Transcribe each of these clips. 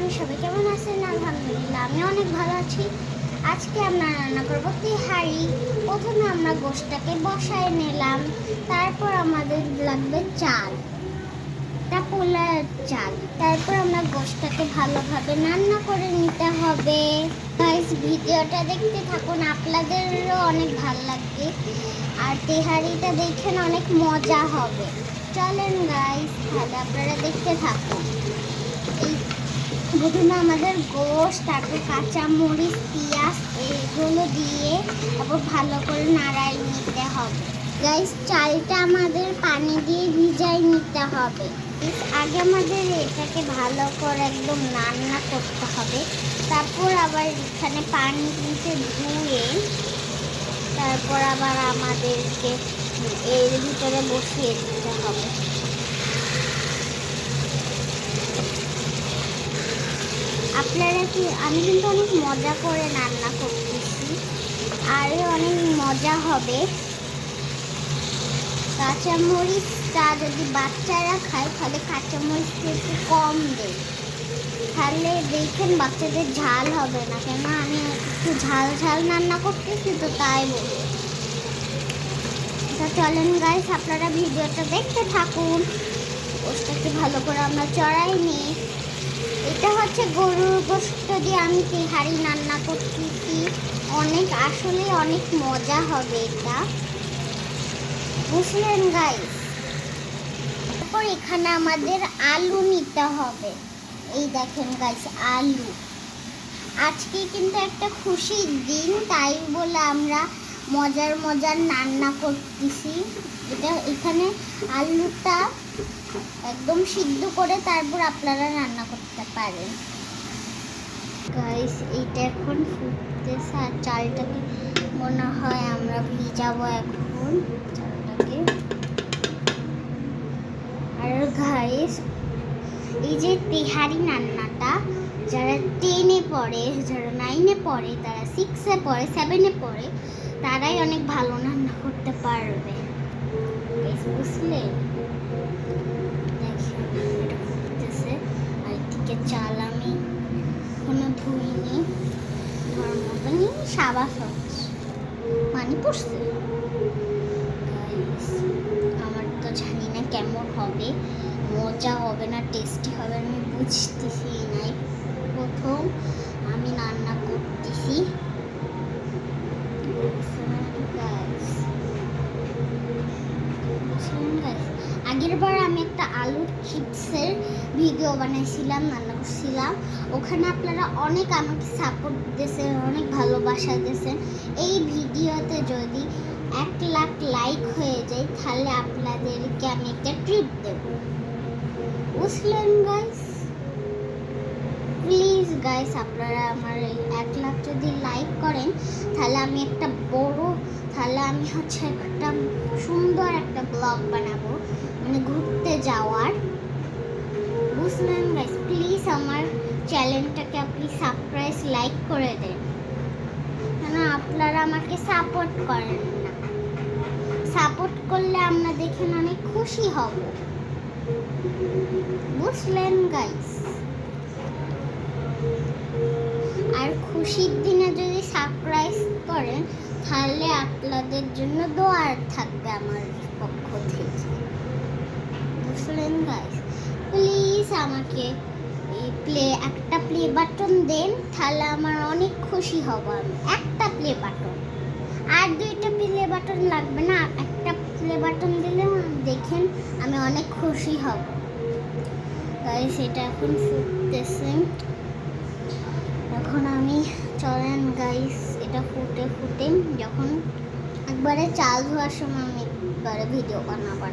আপনারা সবাই কেমন আছেন? আলহামদুলিল্লাহ আমি অনেক ভালো আছি। আজকে আমরা রান্না করবো তেহারি। প্রথমে আমরা গোশটাকে বসায় নিলাম, তারপর আমাদের লাগবে চাল, তা পোলার চাল। তারপর আমরা গোশটাকে ভালোভাবে রান্না করে নিতে হবে। গাইস, ভিডিওটা দেখতে থাকুন, আপনাদেরও অনেক ভালো লাগবে আর তেহারিটা দেখেন অনেক মজা হবে। চলেন গাইস, তাহলে আপনারা দেখতে থাকুন। এই প্রথমে আমাদের গোশ, তারপর কাঁচা মরিচ, পেঁয়াজ এগুলো দিয়ে তারপর ভালো করে নাড়াই নিতে হবে। গাইস, চালটা আমাদের পানি দিয়ে ভিজাই নিতে হবে। আগে আমাদের এটাকে ভালো করে একদম রান্না করতে হবে, তারপর আবার এখানে পানি দিয়ে ধুয়ে তারপর আবার আমাদেরকে এর ভিতরে বসিয়ে দিতে হবে। আপনারা কি, আমি কিন্তু অনেক মজা করে রান্না করতেছি, আরও অনেক মজা হবে। কাঁচামরিচটা যদি বাচ্চারা খায় তাহলে কাঁচামরিচটা একটু কম দেয়, তাহলে দেখেন বাচ্চাদের ঝাল হবে না। কেন আমি একটু ঝাল ঝাল রান্না করতেছি, তো তাই বলি। চলেন গাইস, আপনারা ভিডিওটা দেখতে থাকুন। গোশটাকে ভালো করে আমরা চড়াই নিই। এটা হচ্ছে গরুর গোশত দিয়ে আমি তেহারি রান্না করতেছি। আসলে অনেক মজা হবে এটা, বুঝলেন গাইস। তারপর এখানে আমাদের আলু নিতে হবে। এই দেখেন গাইস, আলু। আজকে কিন্তু একটা খুশির দিন, তাই বলে আমরা মজার মজার রান্না করতেছি। এখানে আলুটা একদম সিদ্ধ করে তারপর আপনারা রান্না করতে পারেন। গাইস, এইটা এখন ফুটতেছে আর চালটাকে মনে হয় আমরা ভিজাবো এখন চালটাকে। আর গাইস, এই যে তেহারি রান্নাটা যারা 10-এ পড়ে, যারা 9-এ পড়ে, তারা 6-এ পড়ে, 7-এ পড়ে, তারাই অনেক ভালো রান্না করতে পারবে। বুঝলেন? দেখেন এটা ফুটতেছে আর এদিকে চাল আমি এখনো ধুইনি, ধোয়ার মতনই সাবাস হচ্ছে, পানি পড়ছে। আমার তো জানি না কেমন হবে, মজা হবে না টেস্টি হবে, আমি বুঝতেছি নাই। প্রথম আমি রান্না করতেছি। আগের বার আমি একটা আলুর চিপসের ভিডিও বানাইছিলাম, রান্না করছিলাম। ওখানে আপনারা অনেক আমাকে সাপোর্ট দিয়েছেন, অনেক ভালোবাসা দিয়েছেন। এই ভিডিওতে যদি 1 লাখ লাইক হয়ে যায় তাহলে আপনাদেরকে আমি একটা ট্রিট দেব, বুঝলেন গাইস? প্লিজ গাইস, আপনারা আমার 1 লাখ যদি লাইক করেন তাহলে আমি একটা সুন্দর একটা ব্লগ বানাবো, মানে ঘুরতে যাওয়ার, বুঝলেন গাইস? প্লিজ আমার চ্যানেলটাকে আপনি সাবস্ক্রাইব, লাইক করে দেন, কেন আপনারা আমাকে সাপোর্ট করেন না। সাপোর্ট করলে আমরা দেখেন অনেক খুশি হব, বুঝলেন গাইস? আর খুশির দিনে যদি সারপ্রাইজ করেন তাহলে আপনাদের জন্য দোয়া থাকবে আমার পক্ষ থেকে, বুঝলেন গাইস? প্লিজ আমাকে একটা প্লে বাটন দেন, তাহলে আমার অনেক খুশি হব। আমি একটা প্লে বাটন, আর 2টা প্লে বাটন লাগবে না, একটা প্লে বাটন দিলে দেখেন আমি অনেক খুশি হব। গাইস, এটা এখন ফুটতেছে। এখন আমি, চলেন গাইস, এটা ফুটে যখন একবারে চাল ধোয়ার সময় আমি একবারে ভিডিও বানাবো।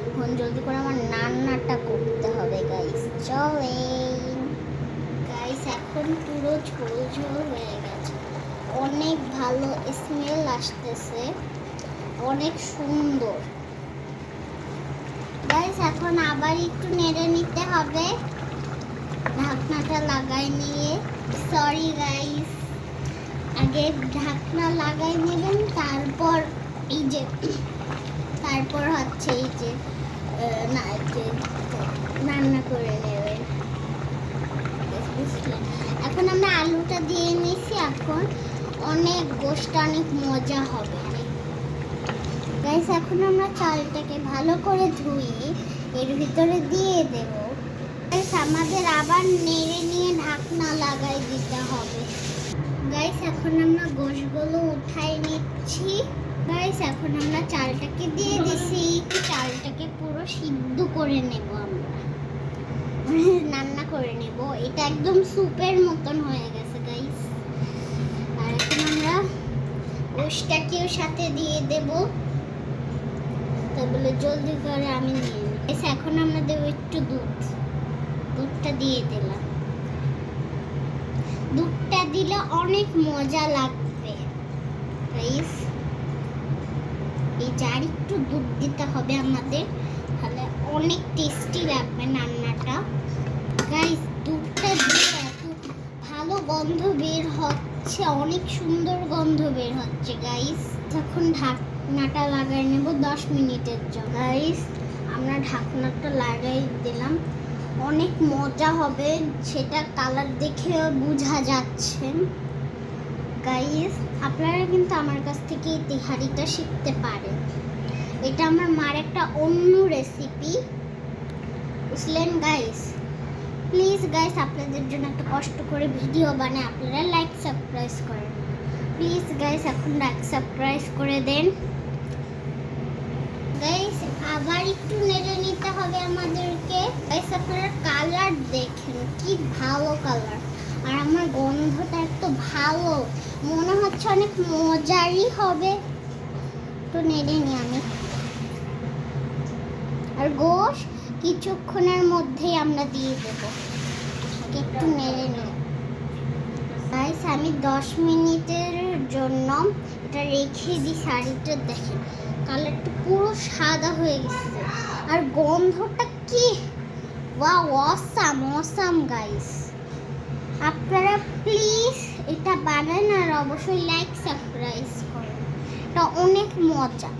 এখন জলদি করে আমার রান্নাটা করতে হবে গাইস। চলেন গাইস, এখন পুরো ঝোল ঝোল হয়ে গেছে, অনেক ভালো স্মেল আসতেছে, অনেক সুন্দর। গাইস, এখন আবার একটু নেড়ে নিতে হবে, ঢাকনাটা লাগাই নিয়ে। সরি গাইস, আগে ঢাকনা লাগাই নেবেন, তারপর হচ্ছে এই যে রান্না করে নেবেন, আলুটা দিয়ে নিয়েছি। এখন অনেক গোশটা অনেক মজা হবে। গাইস এখন আমরা চালটাকে ভালো করে ধুয়ে এর ভিতরে দিয়ে দেব। গাইস আমাদের আবার নেড়ে নিয়ে ঢাকনা লাগাই দিতে হবে। গাইস এখন আমরা গোশগুলো উঠাই নিচ্ছি। গাইস এখন আমরা চালটাকে দিয়ে দিছি। চালটাকে পুরো সিদ্ধ করে নেব, আমরা রান্না করে নেব। এটা একদম স্যুপের মতন হয়ে গেছে গাইস। আর এখন আমরা গোশটাকেও সাথে দিয়ে দেব। তাহলে জলদি করে আমি নিয়ে নিই। এখন আমরা দেবো একটু দুধটা দিয়ে দিলাম। দুধটা দিলে অনেক মজা লাগবে গাইস। এই যার একটু দুধ দিতে হবে আমাদের, তাহলে অনেক টেস্টি লাগবে রান্নাটা। গাইস দুধটা দিয়ে এত ভালো গন্ধ বের হচ্ছে, অনেক সুন্দর গন্ধ বের হচ্ছে গাইস। এখন ঢাকনাটা লাগাই নেব 10 মিনিটের জন্য। গাইস আমরা ঢাকনাটা লাগাই দিলাম। অনেক মজা হবে, সেটা কালার দেখে বোঝা যাচ্ছে। গাইস আপনারা কিন্তু আমার কাছ থেকে এই তেহারিটা শিখতে পারেন। এটা আমার মার একটা অন্য রেসিপি, বুঝলেন গাইস। প্লিজ গাইস আপনাদের জন্য একটা কষ্ট করে ভিডিও বানাই, আপনারা লাইক সাবস্ক্রাইব করেন প্লিজ গাইস। এখন লাইক সাবস্ক্রাইব করে দেন গাইস। আবার একটু নেড়ে নিতে হবে আমাদেরকে। গাইস আপনারা কালার দেখেন, কি ভালো কালার, আর আমার গন্ধটা এত ভালো, মনে হচ্ছে অনেক মজারই হবে। তো নেড়ে নি আমি। আর গোশ কিছুক্ষণের মধ্যেই আমরা দিয়ে দেবো। একটু নেড়ে নিই গাইস। আমি 10 মিনিটের জন্য এটা রেখে দিই। শাড়িটা দেখেন কালারটা পুরো সাদা হয়ে গেছে, আর গন্ধটা কি ওয়াও, অসাম অসাম গাইস। আপনারা প্লিজ এটা বানান আর অবশ্যই লাইক সাবস্ক্রাইব করেন। এটা অনেক মজা।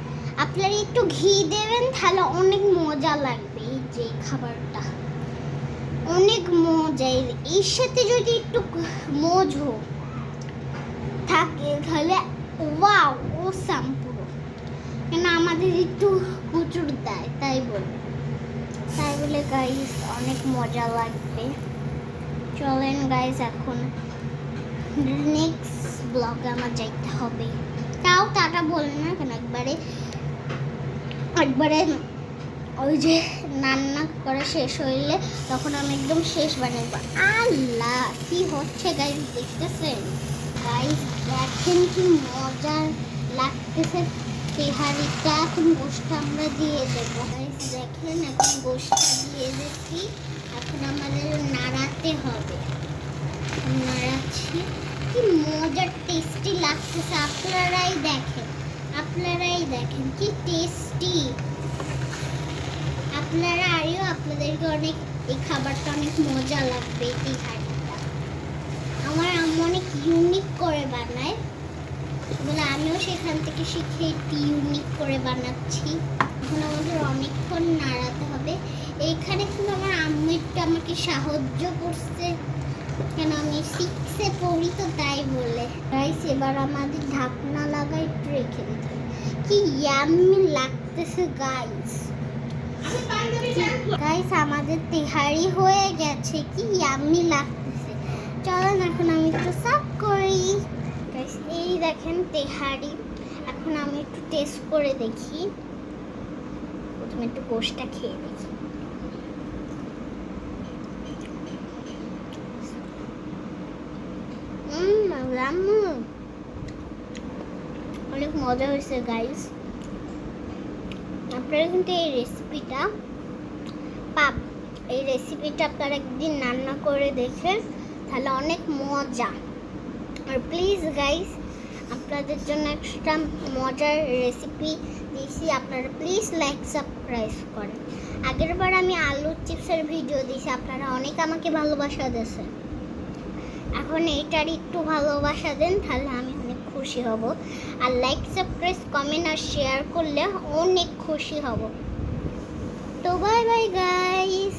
আপনারা একটু ঘি দেবেন, তাহলে অনেক মজা লাগবে। এই যে খাবারটা অনেক মজা। এর সাথে যদি একটু মজু থাকে তাহলে ওয়াও অসাম পুরো। কেন আমাদের একটু প্রচুর দেয়, তাই বলে গাইস অনেক মজা লাগবে। চলেন গাইস এখন নেক্সট ব্লগে আমার যাইতে হবে। তাও টাটা বলেন না কেন, একবারে ওই যে রান্না করা শেষ হইলে তখন আমি একদম শেষ বানাবো। আল্লাহ কি হচ্ছে গাইস, দেখতেছেন গাইস, দেখেন কি মজার লাগতেছে তেহারিটা। এখন গোশটা আমরা দিয়ে দেবো গাইস। দেখেন এখন গোশটা দিয়ে দিচ্ছি। এখন আমাদের নাড়াতে হবে। নাড়াচ্ছি, কি মজার টেস্টি লাগতেছে। আপনারাই দেখেন কি টেস্টি। আপনাদেরকে অনেক এই খাবারটা অনেক মজা লাগবে। এই তেহারিটা আমার আম্মু অনেক ইউনিক করে বানায়, বলে আমিও সেখান থেকে শিখে একটু ইউনিক করে বানাচ্ছি। এখন আমাদের অনেকক্ষণ নাড়াতে হবে। এইখানে কিন্তু আমার আম্মু একটু আমাকে সাহায্য করছে, কেন আমি 6-এ পড়ি তো তাই বলে। গাইস এবার আমাদের ঢাকনা লাগাই একটু রেখে দিতে হবে। কি ইয়াম্মি লাগতেছে গাইস। গাইস আমাদের তেহারি হয়ে গেছে, কি ইয়াম্মি লাগতেছে। চলেন এখন আমি একটু সার্ভ করি গাইস। এই দেখেন তেহারি। এখন আমি একটু টেস্ট করে দেখি। প্রথমে একটু গোশটা খেয়ে দেখি। অনেক মজা হয়েছে গাইস। আপনারা কিন্তু এই রেসিপিটা আপনারা একদিন রান্না করে দেখেন, তাহলে অনেক মজা। আর প্লিজ গাইস আপনাদের জন্য একটা মজার রেসিপি দিয়েছি, আপনারা প্লিজ লাইক সাবস্ক্রাইব করেন। আগের বার আমি আলুর চিপসের ভিডিও দিয়েছি, আপনারা অনেক আমাকে ভালোবাসা দিয়েছেন। এখন এইটার একটু ভালোবাসা দেন, তাহলে আমি অনেক খুশি হব। আর লাইক সাবস্ক্রাইব কমেন্ট আর শেয়ার করলে অনেক খুশি হব। তো বাই বাই গাইস।